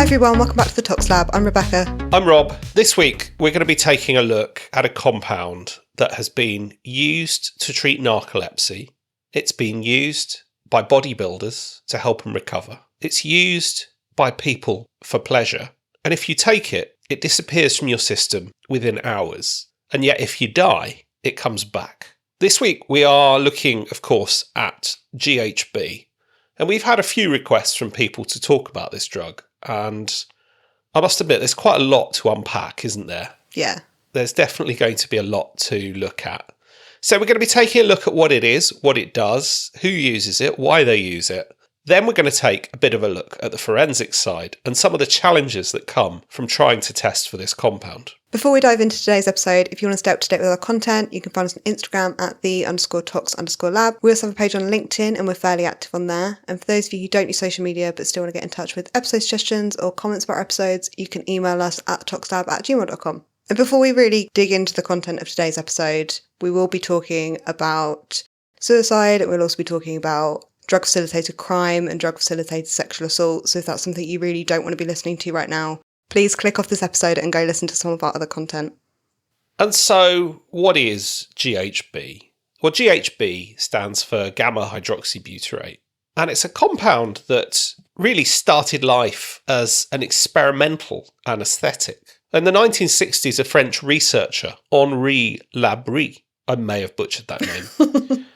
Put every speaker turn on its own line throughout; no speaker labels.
everyone, welcome back to the Tox Lab. I'm Rebecca.
I'm Rob. This week, we're going to be taking a look at a compound that has been used to treat narcolepsy. It's been used by bodybuilders to help them recover. It's used by people for pleasure. And if you take it, it disappears from your system within hours. And yet, if you die, it comes back. This week, we are looking, of course, at GHB. And we've had a few requests from people to talk about this drug. And I must admit, there's quite a lot to unpack, isn't there?
Yeah.
There's definitely going to be a lot to look at. So we're going to be taking a look at what it is, what it does, who uses it, why they use it. Then we're going to take a bit of a look at the forensic side and some of the challenges that come from trying to test for this compound.
Before we dive into today's episode, if you want to stay up to date with our content, you can find us on Instagram at _Tox_Lab. We also have a page on LinkedIn and we're fairly active on there. And for those of you who don't use social media but still want to get in touch with episode suggestions or comments about our episodes, you can email us at toxlab@gmail.com. And before we really dig into the content of today's episode, we will be talking about suicide and we'll also be talking about drug-facilitated crime and drug-facilitated sexual assault. So if that's something you really don't want to be listening to right now, please click off this episode and go listen to some of our other content.
And so, what is GHB? Well, GHB stands for gamma hydroxybutyrate. And it's a compound that really started life as an experimental anaesthetic. In the 1960s, a French researcher, Henri Labrie, I may have butchered that name,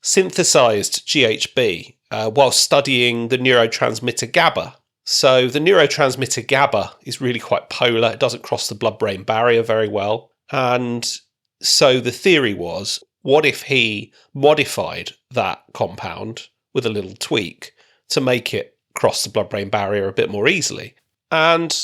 synthesized GHB while studying the neurotransmitter GABA. So the neurotransmitter GABA is really quite polar. It doesn't cross the blood-brain barrier very well. And so the theory was, what if he modified that compound with a little tweak to make it cross the blood-brain barrier a bit more easily? And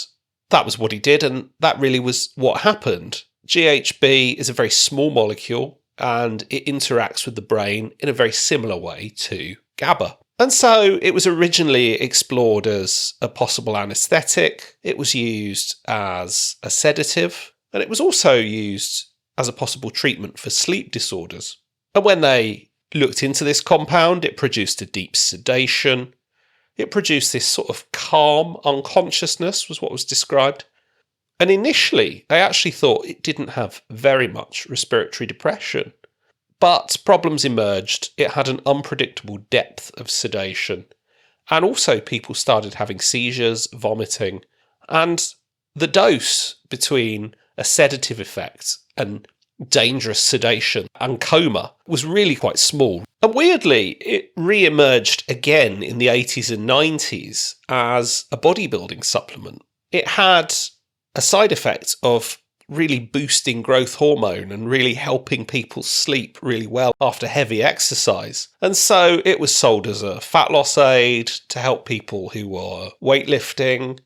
that was what he did, and that really was what happened. GHB is a very small molecule, and it interacts with the brain in a very similar way to GABA. And so it was originally explored as a possible anaesthetic. It was used as a sedative, and it was also used as a possible treatment for sleep disorders. And when they looked into this compound, it produced a deep sedation. It produced this sort of calm unconsciousness, was what was described. And initially, they actually thought it didn't have very much respiratory depression. But problems emerged. It had an unpredictable depth of sedation. And also people started having seizures, vomiting. And the dose between a sedative effect and dangerous sedation and coma was really quite small. And weirdly, it re-emerged again in the 80s and 90s as a bodybuilding supplement. It had a side effect of really boosting growth hormone and really helping people sleep really well after heavy exercise. And so it was sold as a fat loss aid to help people who were weightlifting.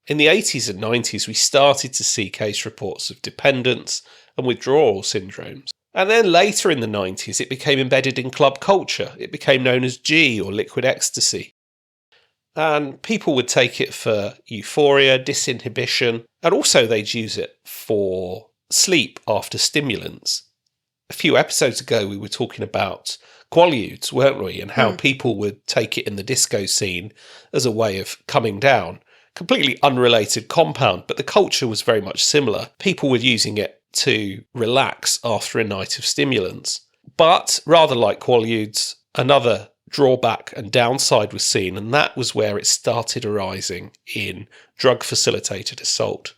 In the 80s and 90s, we started to see case reports of dependence and withdrawal syndromes. And then later in the 90s, it became embedded in club culture. It became known as G, or liquid ecstasy. And people would take it for euphoria, disinhibition, and also they'd use it for sleep after stimulants. A few episodes ago, we were talking about quaaludes, weren't we? And how people would take it in the disco scene as a way of coming down. Completely unrelated compound, but the culture was very much similar. People were using it to relax after a night of stimulants. But rather like quaaludes, another drawback and downside was seen, and that was where it started arising in drug-facilitated assault.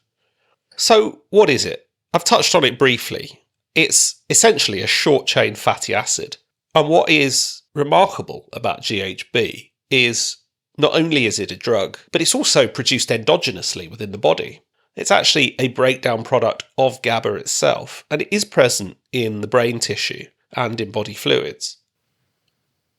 So what is it? I've touched on it briefly. It's essentially a short-chain fatty acid. And what is remarkable about GHB is not only is it a drug, but it's also produced endogenously within the body. It's actually a breakdown product of GABA itself, and it is present in the brain tissue and in body fluids.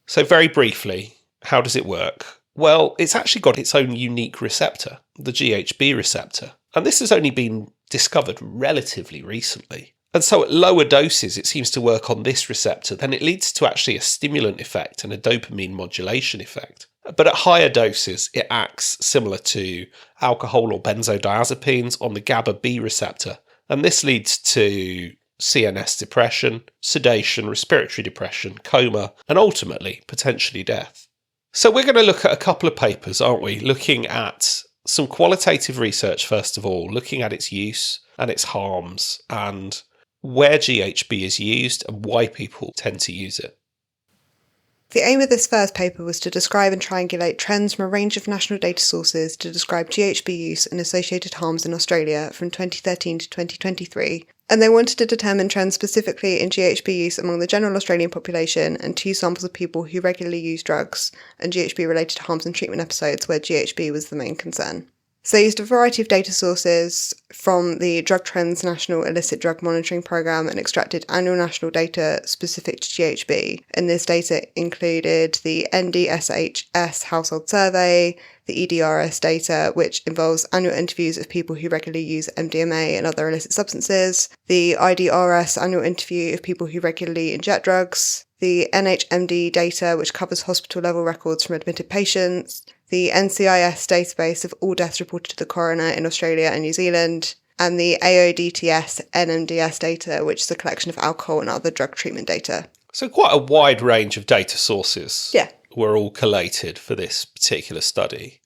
So very briefly, how does it work? Well, it's actually got its own unique receptor, the GHB receptor. And this has only been discovered relatively recently. And so at lower doses, it seems to work on this receptor. Then it leads to actually a stimulant effect and a dopamine modulation effect. But at higher doses, it acts similar to alcohol or benzodiazepines on the GABA-B receptor. And this leads to CNS depression, sedation, respiratory depression, coma, and ultimately, potentially death. So we're going to look at a couple of papers, aren't we? Looking at some qualitative research, first of all, looking at its use and its harms and where GHB is used and why people tend to use it.
The aim of this first paper was to describe and triangulate trends from a range of national data sources to describe GHB use and associated harms in Australia from 2013 to 2023, and they wanted to determine trends specifically in GHB use among the general Australian population and 2 samples of people who regularly use drugs and GHB-related harms and treatment episodes where GHB was the main concern. So they used a variety of data sources from the Drug Trends National Illicit Drug Monitoring Programme and extracted annual national data specific to GHB. And this data included the NDSHS Household Survey, the EDRS data, which involves annual interviews of people who regularly use MDMA and other illicit substances, the IDRS annual interview of people who regularly inject drugs, the NHMD data, which covers hospital-level records from admitted patients, the NCIS database of all deaths reported to the coroner in Australia and New Zealand, and the AODTS NMDS data, which is a collection of alcohol and other drug treatment data.
So quite a wide range of data sources
Yeah.
were all collated for this particular study.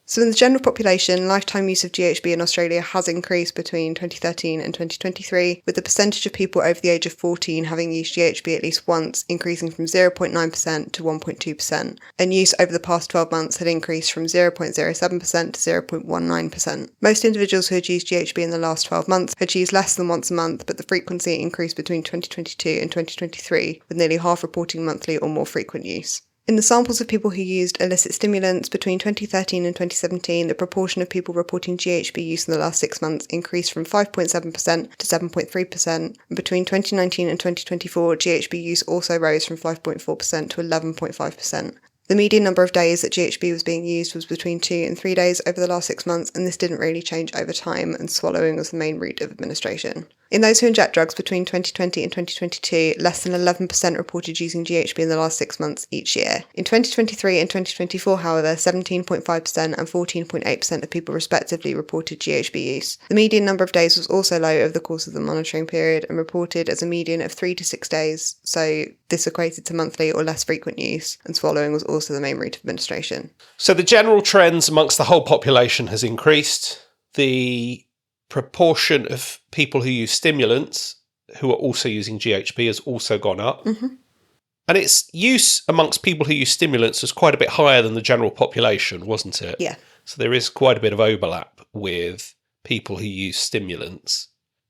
So in the general population, lifetime use of GHB in Australia has increased between 2013 and 2023, with the percentage of people over the age of 14 having used GHB at least once increasing from 0.9% to 1.2%, and use over the past 12 months had increased from 0.07% to 0.19%. Most individuals who had used GHB in the last 12 months had used less than once a month, but the frequency increased between 2022 and 2023, with nearly half reporting monthly or more frequent use. In the samples of people who used illicit stimulants between 2013 and 2017, the proportion of people reporting GHB use in the last 6 months increased from 5.7% to 7.3%, and between 2019 and 2024, GHB use also rose from 5.4% to 11.5%. The median number of days that GHB was being used was between 2 and 3 days over the last 6 months, and this didn't really change over time, and swallowing was the main route of administration. In those who inject drugs between 2020 and 2022, less than 11% reported using GHB in the last 6 months each year. In 2023 and 2024, however, 17.5% and 14.8% of people respectively reported GHB use. The median number of days was also low over the course of the monitoring period and reported as a median of 3 to 6 days, so this equated to monthly or less frequent use, and swallowing was also the main route of administration.
So the general trends amongst the whole population has increased. The proportion of people who use stimulants who are also using GHB has also gone up.
Mm-hmm.
And its use amongst people who use stimulants was quite a bit higher than the general population, wasn't it?
Yeah.
So there is quite a bit of overlap with people who use stimulants.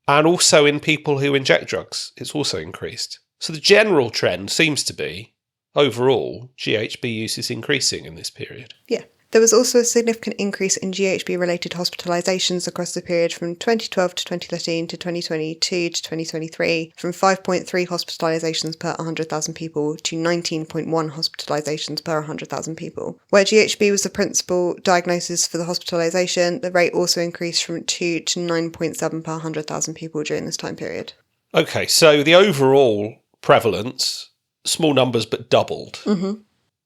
And also in people who inject drugs, it's also increased. So the general trend seems to be, overall, GHB use is increasing in this period.
Yeah. There was also a significant increase in GHB-related hospitalisations across the period from 2012 to 2013 to 2022 to 2023, from 5.3 hospitalisations per 100,000 people to 19.1 hospitalisations per 100,000 people. Where GHB was the principal diagnosis for the hospitalisation, the rate also increased from 2 to 9.7 per 100,000 people during this time period.
Okay, so the overall prevalence, small numbers but doubled.
Mm-hmm.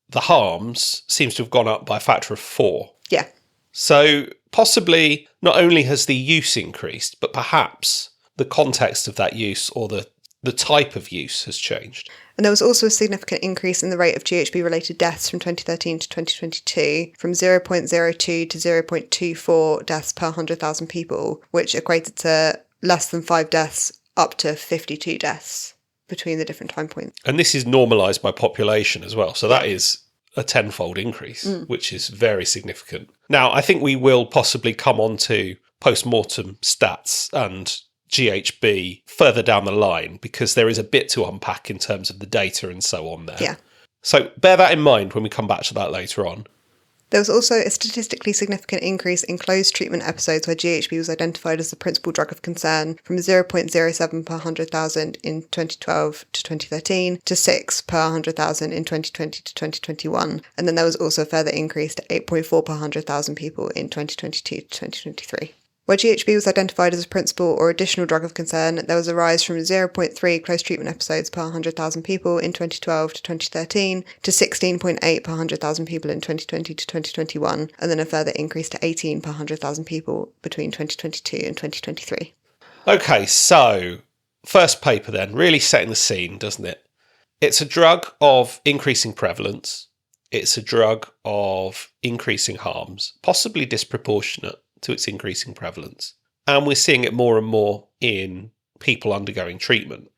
The harms seems to have gone up by a factor of 4.
Yeah.
So possibly not only has the use increased, but perhaps the context of that use or the type of use has changed.
And there was also a significant increase in the rate of GHB-related deaths from 2013 to 2022, from 0.02 to 0.24 deaths per 100,000 people, which equated to less than 5 deaths up to 52 deaths between the different time points.
And this is normalised by population as well. So that is a tenfold increase, which is very significant. Now, I think we will possibly come on to post-mortem stats and GHB further down the line, because there is a bit to unpack in terms of the data and so on there.
Yeah.
So bear that in mind when we come back to that later on.
There was also a statistically significant increase in closed treatment episodes where GHB was identified as the principal drug of concern, from 0.07 per 100,000 in 2012 to 2013 to 6 per 100,000 in 2020 to 2021. And then there was also a further increase to 8.4 per 100,000 people in 2022 to 2023. Where GHB was identified as a principal or additional drug of concern, there was a rise from 0.3 close treatment episodes per 100,000 people in 2012 to 2013 to 16.8 per 100,000 people in 2020 to 2021, and then a further increase to 18 per 100,000 people between 2022 and 2023.
Okay, so first paper then, really setting the scene, doesn't it? It's a drug of increasing prevalence. it's a drug of increasing harms, possibly disproportionate to its increasing prevalence. And we're seeing it more and more in people undergoing treatment.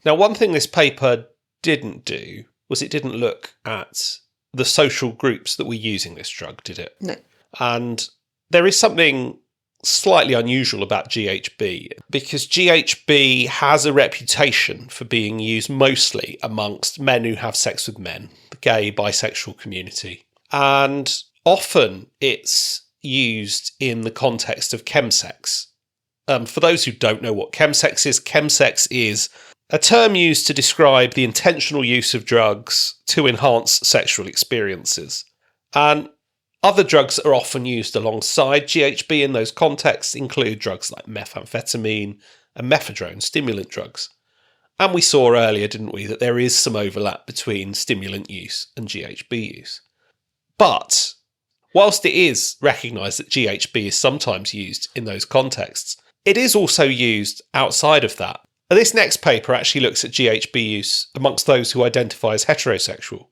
Now, one thing this paper didn't do was it didn't look at the social groups that were using this drug, did it?
No.
And there is something slightly unusual about GHB, because GHB has a reputation for being used mostly amongst men who have sex with men, the gay, bisexual community. And often it's used in the context of chemsex. For those who don't know what chemsex is a term used to describe the intentional use of drugs to enhance sexual experiences. And other drugs that are often used alongside GHB in those contexts include drugs like methamphetamine and mephedrone, stimulant drugs. And we saw earlier, didn't we, that there is some overlap between stimulant use and GHB use. But whilst it is recognised that GHB is sometimes used in those contexts, it is also used outside of that. And this next paper actually looks at GHB use amongst those who identify as heterosexual.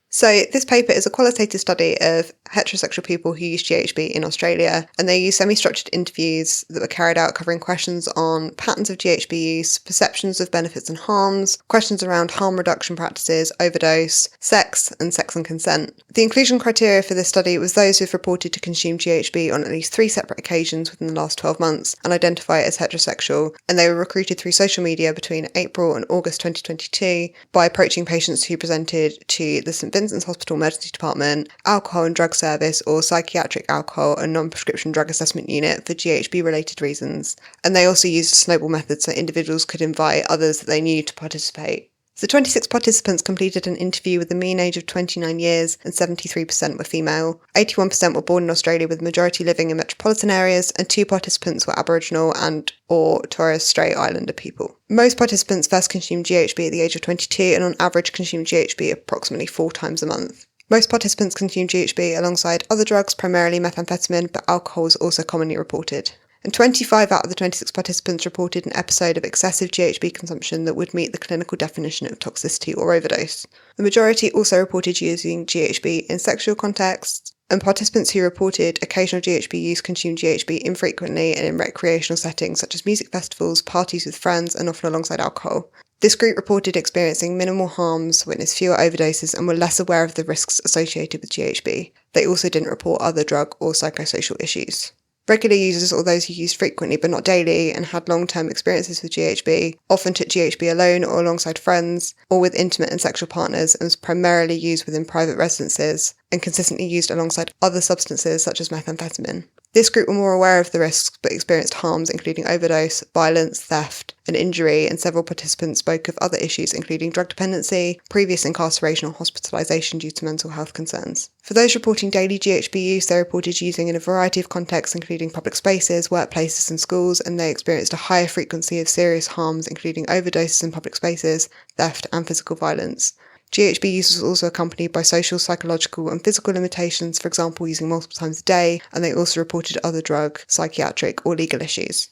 So this paper is a qualitative study of heterosexual people who use GHB in Australia, and they use semi-structured interviews that were carried out covering questions on patterns of GHB use, perceptions of benefits and harms, questions around harm reduction practices, overdose, sex and consent. The inclusion criteria for this study was those who've reported to consume GHB on at least 3 separate occasions within the last 12 months and identify as heterosexual, and they were recruited through social media between April and August 2022 by approaching patients who presented to the St Vincent's Hospital Emergency Department, Alcohol and Drug Service or Psychiatric Alcohol and Non-Prescription Drug Assessment Unit for GHB-related reasons. And they also used a snowball method so individuals could invite others that they knew to participate. So 26 participants completed an interview with a mean age of 29 years and 73% were female. 81% were born in Australia with the majority living in metropolitan areas, and 2 participants were Aboriginal and or Torres Strait Islander people. Most participants first consumed GHB at the age of 22 and on average consumed GHB approximately 4 times a month. Most participants consumed GHB alongside other drugs, primarily methamphetamine, but alcohol was also commonly reported. And 25 out of the 26 participants reported an episode of excessive GHB consumption that would meet the clinical definition of toxicity or overdose. The majority also reported using GHB in sexual contexts, and participants who reported occasional GHB use consumed GHB infrequently and in recreational settings such as music festivals, parties with friends, and often alongside alcohol. This group reported experiencing minimal harms, witnessed fewer overdoses, and were less aware of the risks associated with GHB. They also didn't report other drug or psychosocial issues. Regular users, or those who used frequently but not daily and had long-term experiences with GHB, often took GHB alone or alongside friends, or with intimate and sexual partners, and was primarily used within private residences and consistently used alongside other substances such as methamphetamine. This group were more aware of the risks but experienced harms including overdose, violence, theft and injury, and several participants spoke of other issues including drug dependency, previous incarceration or hospitalisation due to mental health concerns. For those reporting daily GHB use, they reported using in a variety of contexts including public spaces, workplaces and schools, and they experienced a higher frequency of serious harms including overdoses in public spaces, theft and physical violence. GHB use was also accompanied by social, psychological and physical limitations, for example using multiple times a day, and they also reported other drug, psychiatric or legal issues.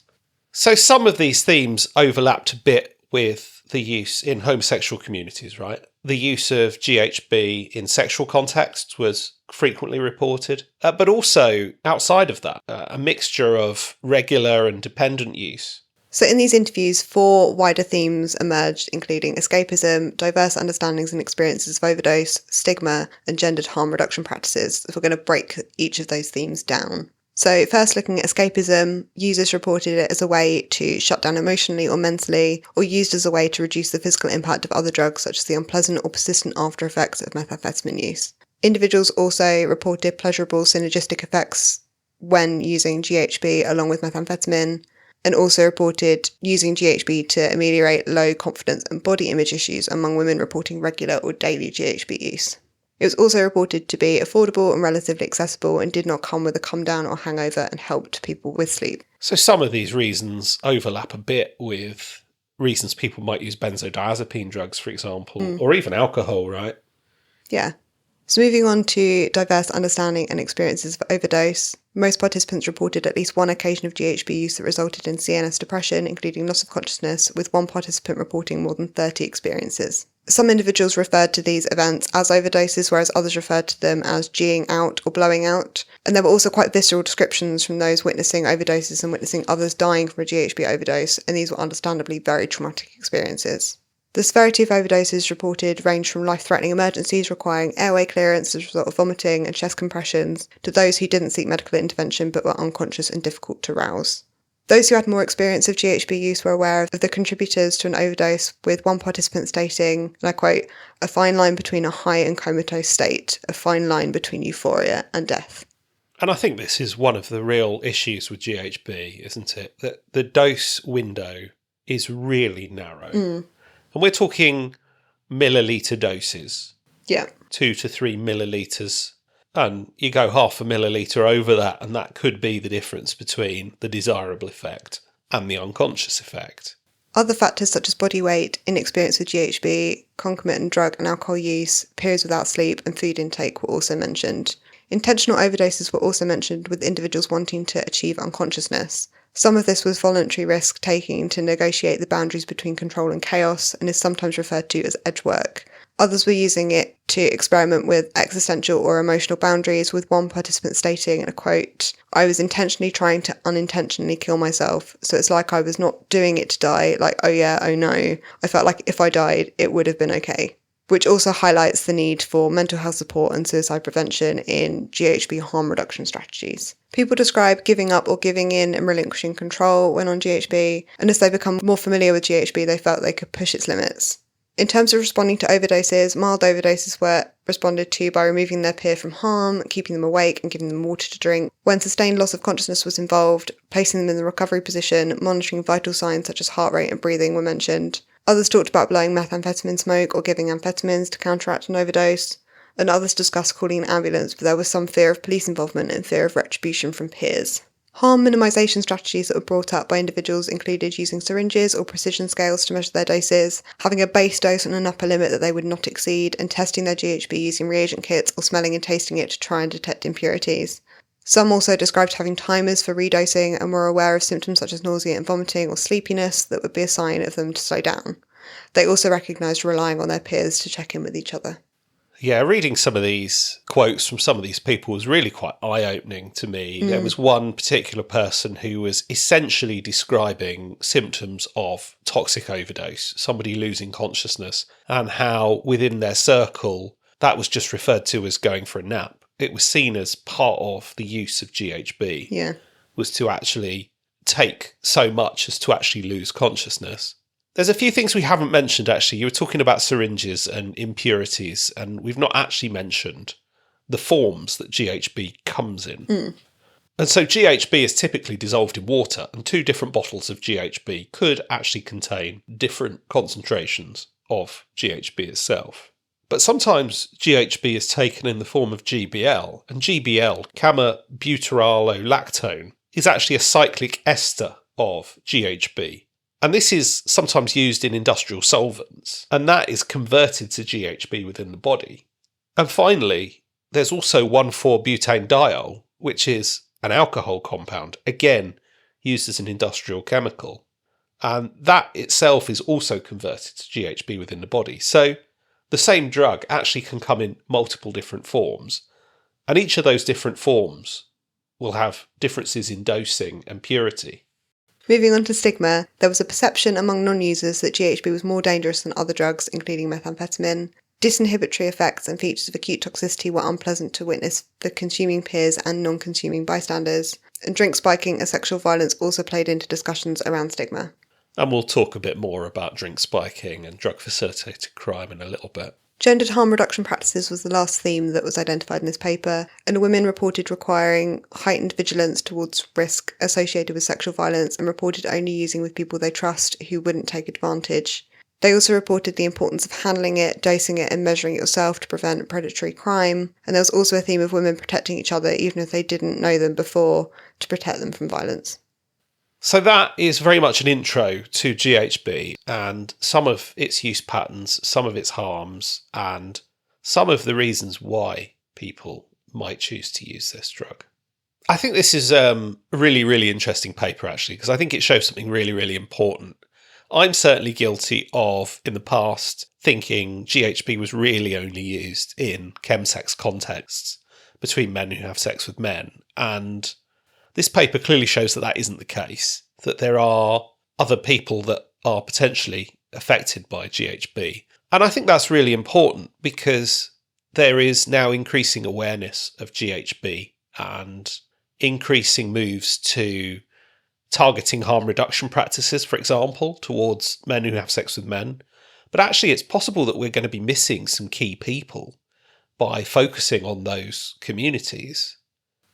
So some of these themes overlapped a bit with the use in homosexual communities, right? The use of GHB in sexual contexts was frequently reported, but also outside of that, a mixture of regular and dependent use.
So in these interviews, 4 wider themes emerged, including escapism, diverse understandings and experiences of overdose, stigma, and gendered harm reduction practices. So we're going to break each of those themes down. So first, looking at escapism, users reported it as a way to shut down emotionally or mentally, or used as a way to reduce the physical impact of other drugs such as the unpleasant or persistent after effects of methamphetamine use. Individuals also reported pleasurable synergistic effects when using GHB along with methamphetamine, and also reported using GHB to ameliorate low confidence and body image issues among women reporting regular or daily GHB use. It was also reported to be affordable and relatively accessible and did not come with a come down or hangover and helped people with sleep.
So some of these reasons overlap a bit with reasons people might use benzodiazepine drugs, for example, or even alcohol, right?
Yeah. So moving on to diverse understanding and experiences of overdose, most participants reported at least one occasion of GHB use that resulted in CNS depression, including loss of consciousness, with one participant reporting more than 30 experiences. Some individuals referred to these events as overdoses, whereas others referred to them as G'ing out or blowing out. And there were also quite visceral descriptions from those witnessing overdoses and witnessing others dying from a GHB overdose, and these were understandably very traumatic experiences. The severity of overdoses reported ranged from life-threatening emergencies requiring airway clearance as a result of vomiting and chest compressions to those who didn't seek medical intervention but were unconscious and difficult to rouse. Those who had more experience of GHB use were aware of the contributors to an overdose, with one participant stating, and I quote, "a fine line between a high and comatose state, a fine line between euphoria and death."
And I think this is one of the real issues with GHB, isn't it? That the dose window is really narrow. And we're talking milliliter doses.
Yeah.
2 to 3 millilitres. And you go half a milliliter over that, and that could be the difference between the desirable effect and the unconscious effect.
Other factors such as body weight, inexperience with GHB, concomitant drug and alcohol use, periods without sleep and food intake were also mentioned. Intentional overdoses were also mentioned, with individuals wanting to achieve unconsciousness. Some of this was voluntary risk taking to negotiate the boundaries between control and chaos, and is sometimes referred to as edge work. Others were using it to experiment with existential or emotional boundaries, with one participant stating, and I quote, "I was intentionally trying to unintentionally kill myself, so it's like I was not doing it to die, like, oh yeah, oh no. I felt like if I died, it would have been okay." Which also highlights the need for mental health support and suicide prevention in GHB harm reduction strategies. People describe giving up or giving in and relinquishing control when on GHB, and as they become more familiar with GHB, they felt they could push its limits. In terms of responding to overdoses, mild overdoses were responded to by removing their peer from harm, keeping them awake and giving them water to drink. When sustained loss of consciousness was involved, placing them in the recovery position, monitoring vital signs such as heart rate and breathing were mentioned. Others talked about blowing methamphetamine smoke or giving amphetamines to counteract an overdose, and others discussed calling an ambulance, but there was some fear of police involvement and fear of retribution from peers. Harm minimisation strategies that were brought up by individuals included using syringes or precision scales to measure their doses, having a base dose and an upper limit that they would not exceed, and testing their GHB using reagent kits or smelling and tasting it to try and detect impurities. Some also described having timers for redosing and were aware of symptoms such as nausea and vomiting or sleepiness that would be a sign of them to slow down. They also recognised relying on their peers to check in with each other.
Yeah, reading some of these quotes from some of these people was really quite eye-opening to me. There was one particular person who was essentially describing symptoms of toxic overdose, somebody losing consciousness, and how within their circle that was just referred to as going for a nap. It was seen as part of the use of GHB, was to actually take so much as to actually lose consciousness. There's a few things we haven't mentioned, actually. You were talking about syringes and impurities, and we've not actually mentioned the forms that GHB comes in. And so GHB is typically dissolved in water, and 2 different bottles of GHB could actually contain different concentrations of GHB itself. But sometimes GHB is taken in the form of GBL, and GBL, gamma butyrolactone, is actually a cyclic ester of GHB. And this is sometimes used in industrial solvents, and that is converted to GHB within the body. And finally, there's also 1,4-butanediol, which is an alcohol compound, again used as an industrial chemical. And that itself is also converted to GHB within the body. So the same drug actually can come in multiple different forms, and each of those different forms will have differences in dosing and purity.
Moving on to stigma, there was a perception among non-users that GHB was more dangerous than other drugs, including methamphetamine. Disinhibitory effects and features of acute toxicity were unpleasant to witness for consuming peers and non-consuming bystanders. And drink spiking and sexual violence also played into discussions around stigma.
And we'll talk a bit more about drink spiking and drug-facilitated crime in a little bit.
Gendered harm reduction practices was the last theme that was identified in this paper, and women reported requiring heightened vigilance towards risk associated with sexual violence and reported only using with people they trust who wouldn't take advantage. They also reported the importance of handling it, dosing it and measuring it yourself to prevent predatory crime, and there was also a theme of women protecting each other even if they didn't know them before to protect them from violence.
So that is very much an intro to GHB and some of its use patterns, some of its harms, and some of the reasons why people might choose to use this drug. I think this is a really, really interesting paper, actually, because I think it shows something really, really important. I'm certainly guilty of, in the past, thinking GHB was really only used in chemsex contexts between men who have sex with men. And this paper clearly shows that that isn't the case, that there are other people that are potentially affected by GHB. And I think that's really important because there is now increasing awareness of GHB and increasing moves to targeting harm reduction practices, for example, towards men who have sex with men. But actually, it's possible that we're going to be missing some key people by focusing on those communities.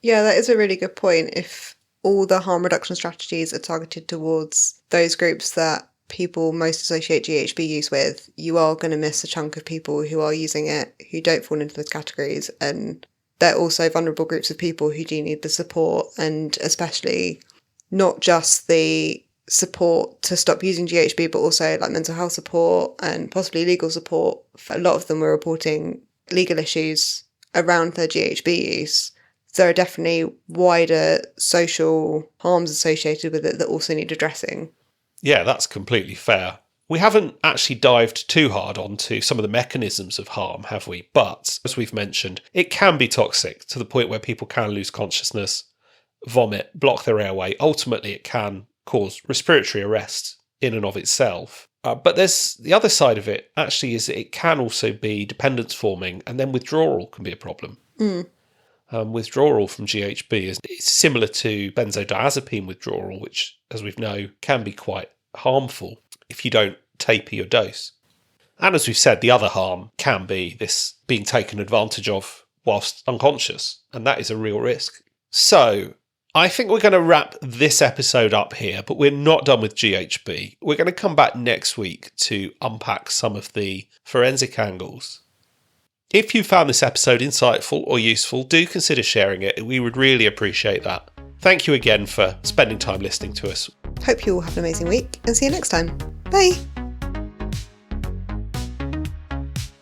Yeah, that is a really good point. If all the harm reduction strategies are targeted towards those groups that people most associate GHB use with, you are going to miss a chunk of people who are using it, who don't fall into those categories. And they're also vulnerable groups of people who do need the support, and especially not just the support to stop using GHB, but also like mental health support and possibly legal support. A lot of them were reporting legal issues around their GHB use. There are definitely wider social harms associated with it that also need addressing.
Yeah, that's completely fair. We haven't actually dived too hard onto some of the mechanisms of harm, have we? But, as we've mentioned, it can be toxic to the point where people can lose consciousness, vomit, block their airway. Ultimately, it can cause respiratory arrest in and of itself. But there's the other side of it, actually, is that it can also be dependence forming, and then withdrawal can be a problem. Withdrawal from GHB is similar to benzodiazepine withdrawal, which, as we know, can be quite harmful if you don't taper your dose. And as we've said, the other harm can be this being taken advantage of whilst unconscious, and that is a real risk. So I think we're going to wrap this episode up here, but we're not done with GHB. We're going to come back next week to unpack some of the forensic angles. If you found this episode insightful or useful, do consider sharing it. We would really appreciate that. Thank you again for spending time listening to us.
Hope you all have an amazing week and see you next time. Bye!